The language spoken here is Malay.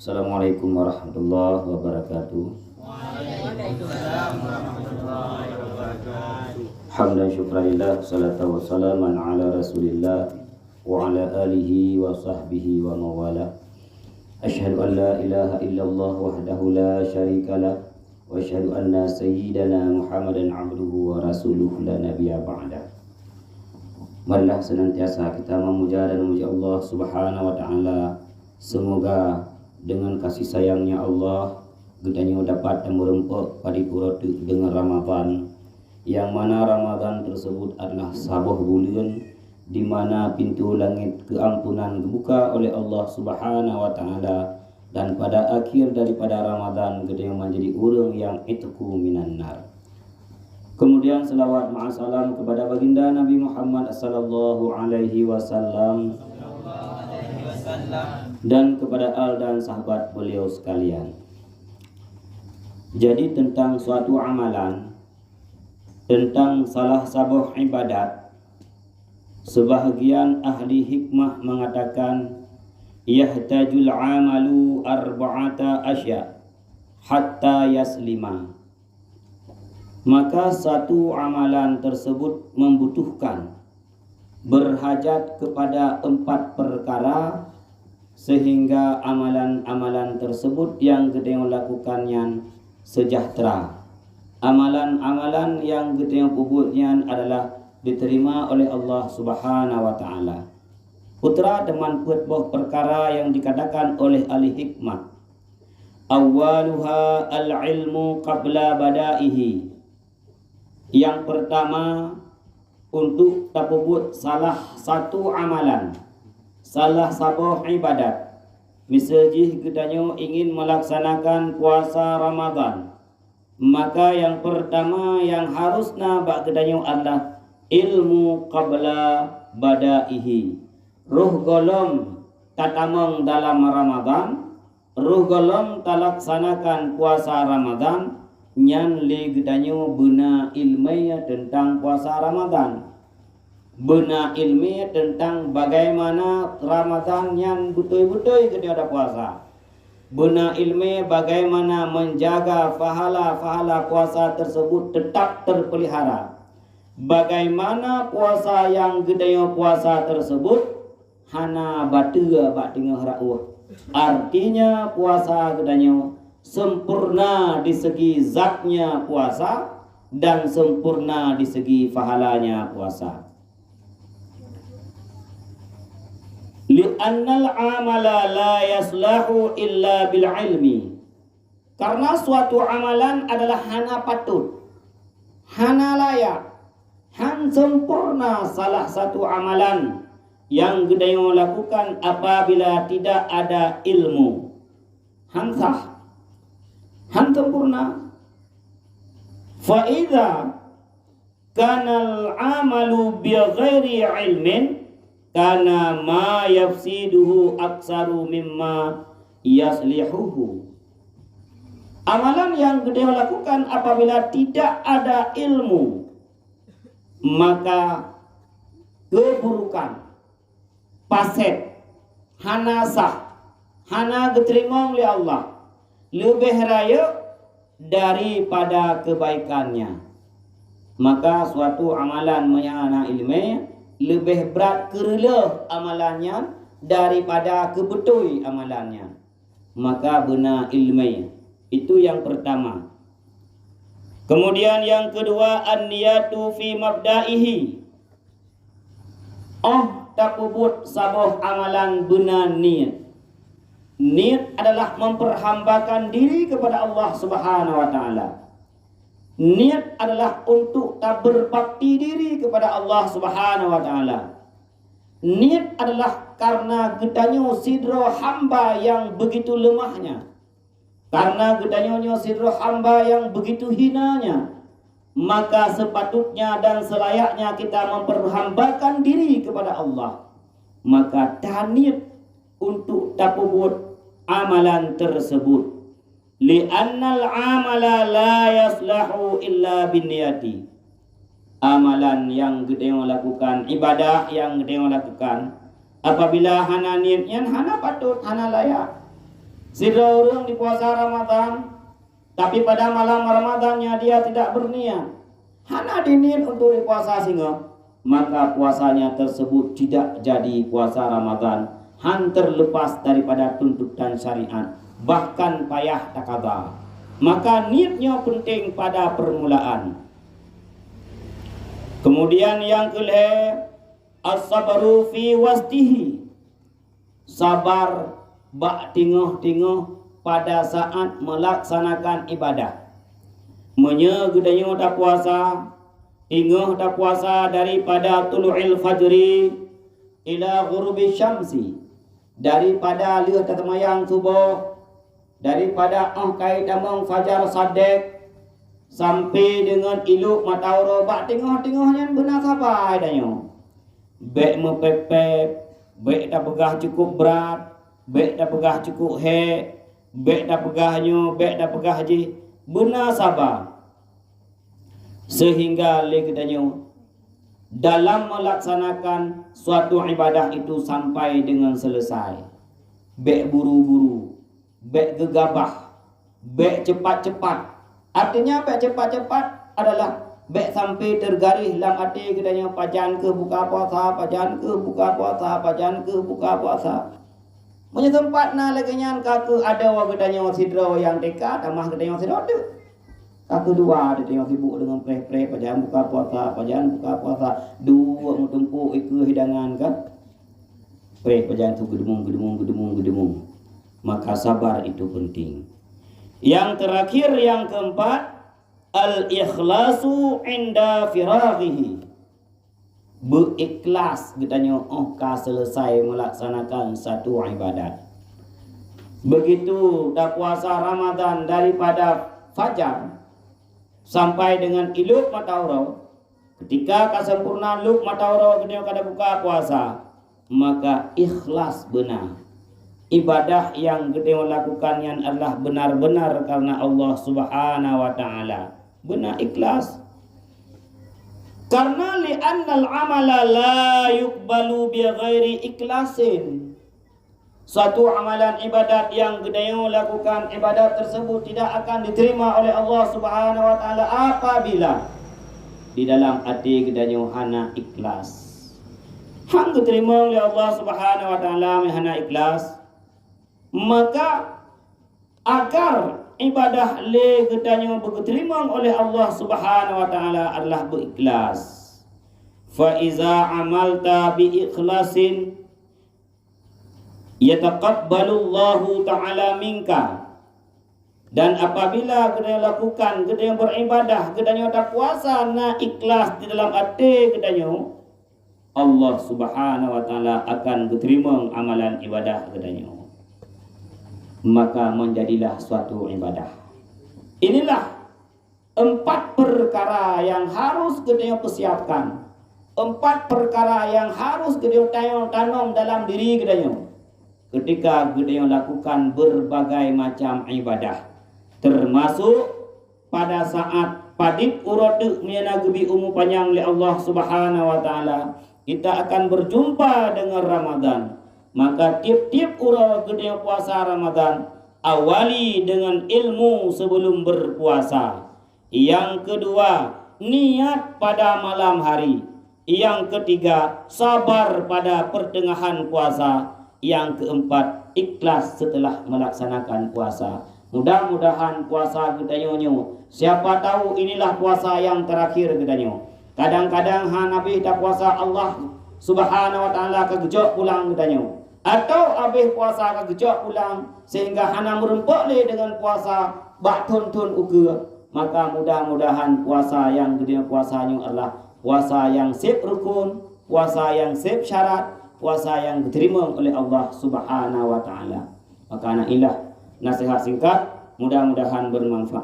Assalamualaikum warahmatullahi wabarakatuh. Waalaikumsalam warahmatullahi wabarakatuh. Hamdan syukranillah, salatu wassalaman ala rasulillah wa ala alihi wa sahbihi wa mawala. Asyhadu an la ilaha illallah wahdahu la syarikalah wa asyhadu anna sayyidana Muhammadan abduhu wa rasuluhu la nabiyya ba'da. Marilah senantiasa kita memuja dan memuji Allah Subhanahu wa taala. Semoga dengan kasih sayangnya Allah gedanya dapat merempuk paripurna dengan Ramadan, yang mana Ramadan tersebut adalah sebuah bulan di mana pintu langit keampunan dibuka oleh Allah Subhanahu wa taala, dan pada akhir daripada Ramadan gedanya menjadi orang yang itqu minan nar. Kemudian selawat ma'asalam kepada baginda Nabi Muhammad sallallahu alaihi wasallam dan kepada al dan sahabat beliau sekalian. Jadi tentang suatu amalan, tentang salah satu ibadat, sebahagian ahli hikmah mengatakan yahtajul amalu arba'ata asya hatta yaslima. Maka satu amalan tersebut membutuhkan, berhajat kepada 4 perkara, sehingga amalan-amalan tersebut yang gedeng lakukannya sejahtera. Amalan-amalan yang gedeng pubutnya adalah diterima oleh Allah Subhanahu wa taala. Putra teman buah perkara yang dikatakan oleh ahli hikmah, awwaluha al-ilmu qabla badaihi. Yang pertama, untuk tapubut salah satu amalan, salah satu ibadat. Misalnya kita ingin melaksanakan puasa Ramadan, maka yang pertama yang harusna bak kita adalah ilmu qabla badaihi. Ruh golom tatamong dalam Ramadan, ruh golom talaksanakan puasa Ramadan, nyan le gedanyo bena ilmiah tentang puasa Ramadan, bena ilmiah tentang bagaimana Ramadan yang betul-betul kita ada puasa, bena ilmiah bagaimana menjaga pahala-pahala puasa tersebut tetap terpelihara, bagaimana puasa yang gedanyo puasa tersebut hana batua bak tengah ra'uh. Artinya puasa gedanyo sempurna di segi zatnya puasa dan sempurna di segi pahalanya puasa. Li'annal amala la yaslahu illa bil ilmi. Karena suatu amalan adalah hana patut, hana layak, han sempurna salah satu amalan yang gedayo lakukan apabila tidak ada ilmu. Han sah, han sempurna. Fa idza kana al-amalu bi ghairi ilmin kana ma yafsiduhu aksaru mimma yaslihuhu. Amalan yang kita lakukan apabila tidak ada ilmu, maka keburukan, paset, hana sah, hana diterima oleh Allah, lebih raya daripada kebaikannya. Maka suatu amalan menyana ilmiah lebih berat kerela amalannya daripada kebetul amalannya. Maka benar ilmiah. Itu yang pertama. Kemudian yang kedua, an-niyatu fi mabda'ihi. Tak pubut sabuh amalan benar niat. Niat adalah memperhambakan diri kepada Allah Subhanahu wa taala. Niat adalah untuk tak berbakti diri kepada Allah Subhanahu wa taala. Niat adalah karena gedanya sidro hamba yang begitu lemahnya, karena gedanya sidro hamba yang begitu hinanya, maka sepatutnya dan selayaknya kita memperhambakan diri kepada Allah. Maka niat untuk tapubut amalan tersebut. Li'annal amala la yaslahu illa binniyati. Amalan yang gede lakukan, ibadah yang gede lakukan, apabila hana niatnya hana patut, hana layak. Sidra orang di puasa Ramadan, tapi pada malam Ramadannya dia tidak berniat, hana diniat untuk puasa singa, maka puasanya tersebut tidak jadi puasa Ramadan, terlepas daripada tuntutan syariat, bahkan payah takada. Maka niatnya penting pada permulaan. Kemudian yang kelima, as-sabru fi wastihi, sabar bak tingguh-tingguh pada saat melaksanakan ibadah. Menyegedanyo dak puasa, tingguh dak puasa daripada tulu'il fajri ila ghurubi syamsi, daripada lihat tamayang subuh, daripada kai damang fajar sadek sampai dengan iluk matahari bak tingguh-tingguhnya benar sabar danyo. Bek mepepep, bek dak pegah cukup berat, bek dah pegah cukup bek dah pegahnya, bek dah pegah je, benar sabar. Sehingga legedanyo dalam melaksanakan suatu ibadah itu sampai dengan selesai. Bek buru-buru, bek gegabah, bek cepat-cepat. Artinya bek cepat-cepat adalah bek sampai tergaris dalam hati kedanyo pajan ke buka puasa, pajan ke buka puasa, pajan ke buka puasa. Punya tempat na laginya kaku ada wagadanya sidro yang dekat, amah kedanya sidro ada. Kaku dua ada yang sibuk dengan pre-pre pajan buka puasa, dua mutempu ikut hidangan kan. Pre pajan tu gedemung. Maka sabar itu penting. Yang terakhir yang keempat, al-ikhlasu inda firaghihi. Berikhlas katanya selesai melaksanakan satu ibadat. Begitu dah puasa Ramadan daripada fajar sampai dengan iluk matahari, ketika kesempurna iluk matahari ketika kada buka puasa, maka ikhlas benar. Ibadah yang kita lakukan yang adalah benar-benar karena Allah Subhanahu wa taala. Benar ikhlas. Karena li'annal amala la yuqbalu bi ghairi ikhlasin. Suatu amalan ibadat yang gedayo lakukan, ibadat tersebut tidak akan diterima oleh Allah Subhanahu wa taala apabila di dalam hati gedayo hana ikhlas. Hang diterima oleh Allah Subhanahu wa taala hana ikhlas, maka agar ibadah le gedanyo diterima oleh Allah Subhanahu wa taala adalah berikhlas. Fa iza amalta bi ikhlasin yataqabbalu Allahu taala minka. Dan apabila kita lakukan, kita beribadah, kita tak puasa na ikhlas di dalam hati kita, Allah Subhanahu wa taala akan diterima amalan ibadah kita. Maka menjadilah suatu ibadah. Inilah 4 perkara yang harus kita persiapkan. 4 perkara yang harus kita tanam dalam diri kita ketika kita lakukan berbagai macam ibadah, termasuk pada saat padip uradu menagebi umur panjang oleh Allah Subhanahu wa taala, kita akan berjumpa dengan Ramadan. Maka tiap-tiap urang gede puasa Ramadan, awali dengan ilmu sebelum berpuasa. Yang kedua, niat pada malam hari. Yang ketiga, sabar pada pertengahan puasa. Yang keempat, ikhlas setelah melaksanakan puasa. Mudah-mudahan puasa kita nyonyo. Siapa tahu inilah puasa yang terakhir kita nyonyo. Kadang-kadang Nabi tak puasa Allah Subhanahu wa taala kegejok pulang kita nyonyo. Atau habis puasa kegejok pulang sehingga hana merempok le dengan puasa bak tun uga. Maka mudah-mudahan puasa yang gede puasanya adalah puasa yang sip rukun, puasa yang sip syarat, puasa yang diterima oleh Allah Subhanahu wa taala. Maka inilah nasihat singkat, mudah-mudahan bermanfaat.